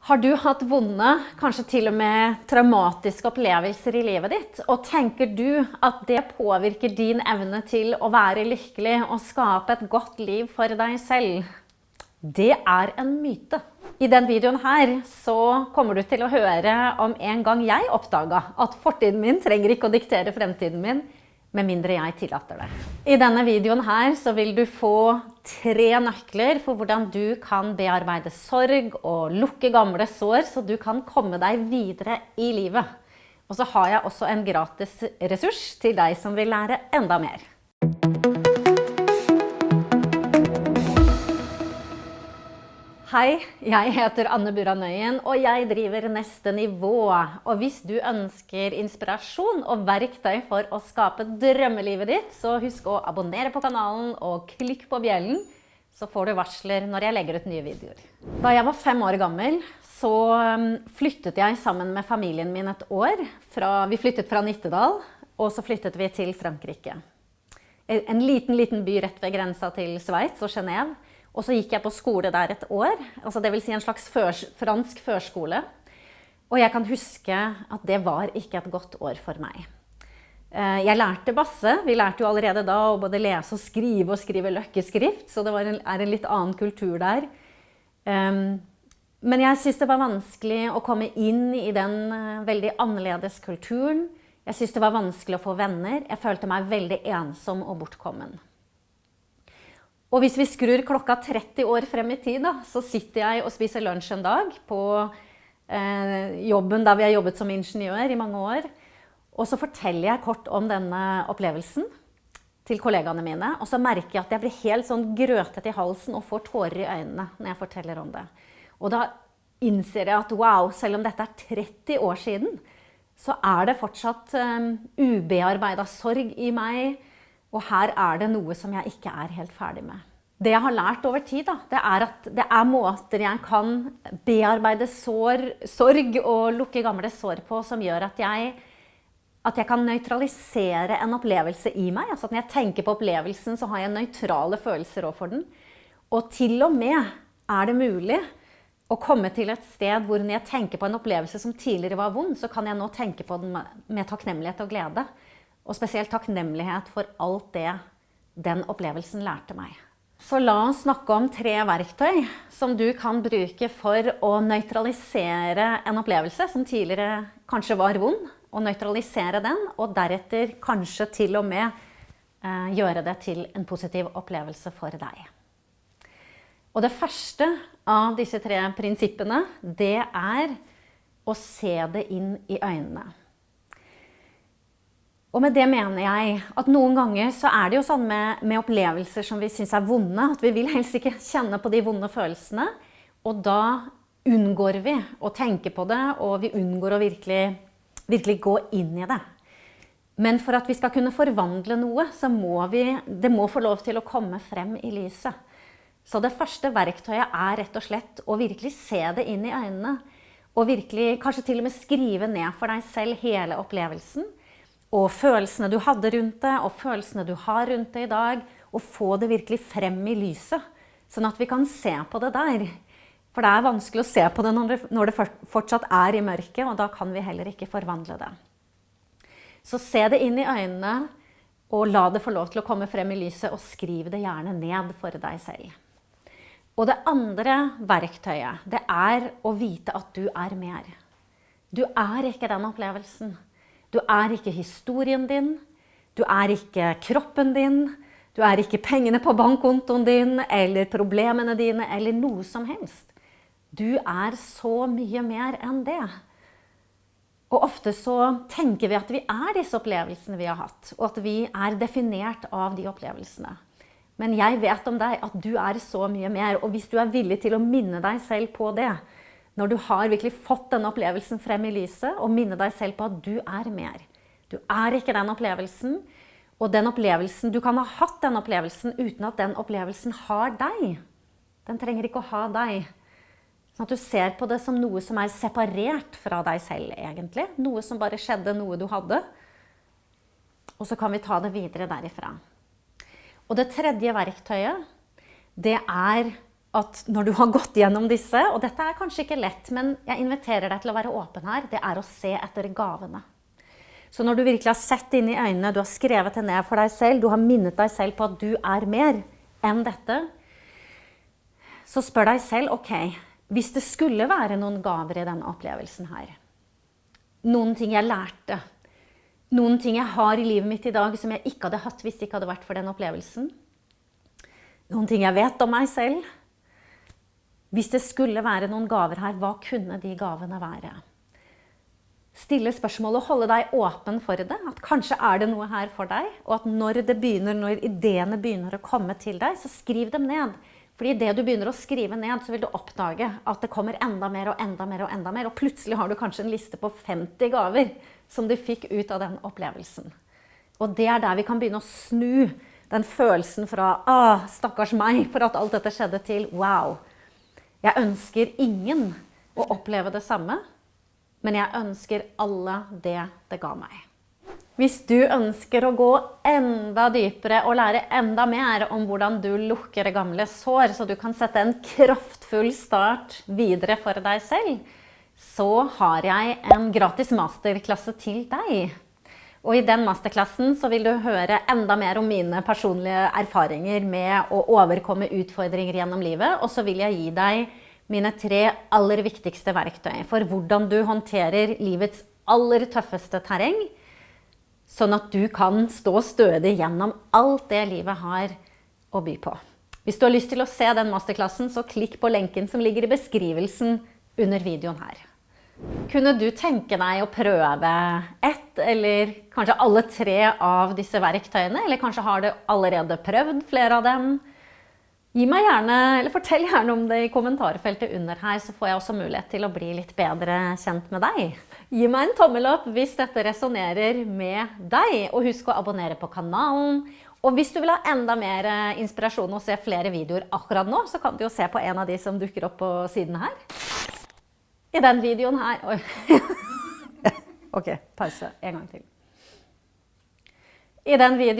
Har du hatt vonde, kanskje til og med traumatiske opplevelser i livet ditt? Og tenker du at det påvirker din evne til å være lykkelig og skape et godt liv for deg selv? Det er en myte. I denne videoen her så kommer du til å høre om en gang jeg oppdaget at fortiden min trenger ikke å diktere fremtiden min, med mindre jeg tillater det. I denne videoen her så vil du få 3 nøkler for hvordan du kan bearbeide sorg og lukke gamle sår, så du kan komme deg videre i livet. Og så har jeg også en gratis ressurs til deg som vil lære enda mer. Hei, jeg heter Anne Burra Nøyen, og jeg driver Neste Nivå. Og hvis du ønsker inspirasjon og verktøy for å skape drømmelivet ditt, så husk å abonnere på kanalen og klikk på bjellen, så får du varsler når jeg legger ut nye videoer. Da jeg var 5 år gammel, så flyttet jeg sammen med familien min et år. Vi flyttet fra Nittedal, og så flyttet vi til Frankrike. En liten by rett ved grensa til Sveits og Genève. Og så gikk jeg på skole der et år, altså det vil si en slags fransk førskole. Og jeg kan huske at det var ikke et godt år for meg. Jeg lærte basse, vi lærte jo allerede da å både lese og skrive løkkeskrift, så det er en litt annen kultur der. Men jeg synes det var vanskelig å komme inn i den veldig annerledes kulturen. Jeg synes det var vanskelig å få venner, jeg følte meg veldig ensom og bortkommen. Og hvis vi skrur klokka 30 år frem i tid, så sitter jeg og spiser lunsj en dag på jobben der vi har jobbet som ingeniør i mange år. Og så forteller jeg kort om denne opplevelsen til kollegaene mine, og så merker jeg at jeg blir helt sånn grøtet i halsen og får tårer i øynene når jeg forteller om det. Og da innser jeg at wow, selv om dette er 30 år siden, så er det fortsatt ubearbeidet sorg i meg, og her er det noe som jeg ikke er helt ferdig med. Det jeg har lært over tid, det er at det er måter jeg kan bearbeide sorg og lukke gamle sår på, som gjør at jeg kan nøytralisere en opplevelse i meg. Altså at når jeg tenker på opplevelsen, så har jeg nøytrale følelser overfor den. Og til og med er det mulig å komme til et sted hvor når jeg tenker på en opplevelse som tidligere var vond, så kan jeg nå tenke på den med takknemlighet og glede. Og spesielt takknemlighet for alt det den opplevelsen lærte meg. Så la oss snakke om 3 verktøy som du kan bruke for å nøytralisere en opplevelse som tidligere kanskje var vond, og nøytralisere den, og deretter kanskje til og med gjøre det til en positiv opplevelse for deg. Og det første av disse 3 prinsippene, det er å se det inn i øynene. Og med det mener jeg at noen ganger så er det jo sånn med opplevelser som vi synes er vonde, at vi vil helst ikke kjenne på de vonde følelsene, og da unngår vi å tenke på det, og vi unngår å virkelig gå inn i det. Men for at vi skal kunne forvandle noe, så det må få lov til å komme frem i lyset. Så det første verktøyet er rett og slett å virkelig se det inn i øynene, og virkelig kanskje til og med skrive ned for deg selv hele opplevelsen, og følelsene du hadde rundt det, og følelsene du har rundt det i dag, og få det virkelig frem i lyset, sånn at vi kan se på det der. For det er vanskelig å se på det når det fortsatt er i mørket, og da kan vi heller ikke forvandle det. Så se det inn i øynene, og la det få lov til å komme frem i lyset, og skriv det gjerne ned for deg selv. Og det andre verktøyet, det er å vite at du er mer. Du er ikke den opplevelsen. Du er ikke historien din, du er ikke kroppen din, du er ikke pengene på bankkontoen din, eller problemene dine, eller noe som helst. Du er så mye mer enn det. Og ofte så tenker vi at vi er disse opplevelsene vi har hatt, og at vi er definert av de opplevelsene. Men jeg vet om deg at du er så mye mer, og hvis du er villig til å minne deg selv på det, når du har virkelig fått denne opplevelsen frem i lyset, og minne deg selv på at du er mer. Du er ikke den opplevelsen, og den opplevelsen, du kan ha hatt den opplevelsen uten at den opplevelsen har deg. Den trenger ikke å ha deg. Sånn at du ser på det som noe som er separert fra deg selv egentlig. Noe som bare skjedde, noe du hadde. Og så kan vi ta det videre derifra. Og det tredje verktøyet, det er at når du har gått gjennom disse, og dette er kanskje ikke lett, men jeg inviterer deg til å være åpen her, det er å se etter gavene. Så når du virkelig har sett inn i øynene, du har skrevet det ned for deg selv, du har minnet deg selv på at du er mer enn dette, så spør deg selv, ok, hvis det skulle være noen gaver i denne opplevelsen her, noen ting jeg lærte, noen ting jeg har i livet mitt i dag som jeg ikke hadde hatt hvis det ikke hadde vært for den opplevelsen, noen ting jeg vet om meg selv. Hvis det skulle være noen gaver her, hva kunne de gavene være? Stille spørsmål og holde deg åpen for det, at kanskje er det noe her for deg, og at når ideene begynner å komme til deg, så skriv dem ned. Fordi det du begynner å skrive ned, så vil du oppdage at det kommer enda mer og enda mer og enda mer, og plutselig har du kanskje en liste på 50 gaver som du fikk ut av den opplevelsen. Og det er der vi kan begynne å snu den følelsen fra, stakkars meg, for at alt dette skjedde til, wow. Jeg ønsker ingen å oppleve det samme, men jeg ønsker alle det ga meg. Hvis du ønsker å gå enda dypere og lære enda mer om hvordan du lukker gamle sår, så du kan sette en kraftfull start videre for deg selv, så har jeg en gratis masterklasse til deg. Og i den masterklassen så vil du høre enda mer om mine personlige erfaringer med å overkomme utfordringer gjennom livet, og så vil jeg gi deg mine 3 aller viktigste verktøy for hvordan du håndterer livets aller tøffeste terreng, sånn at du kan stå stødig gjennom alt det livet har å by på. Hvis du har lyst til å se den masterklassen, så klikk på lenken som ligger i beskrivelsen under videoen her. Kunne du tenke deg å prøve ett eller kanskje alle 3 av disse verktøyene, eller kanskje har du allerede prøvd flere av dem? Gi meg gjerne, eller fortell gjerne om det i kommentarfeltet under her, så får jeg også mulighet til å bli litt bedre kjent med deg. Gi meg en tommel opp hvis dette resonerer med deg, og husk å abonnere på kanalen. Og hvis du vil ha enda mer inspirasjon og se flere videoer akkurat nå, så kan du jo se på en av de som dukker opp på siden her. I den videoen her, ok, pause, en gang til. I den videoen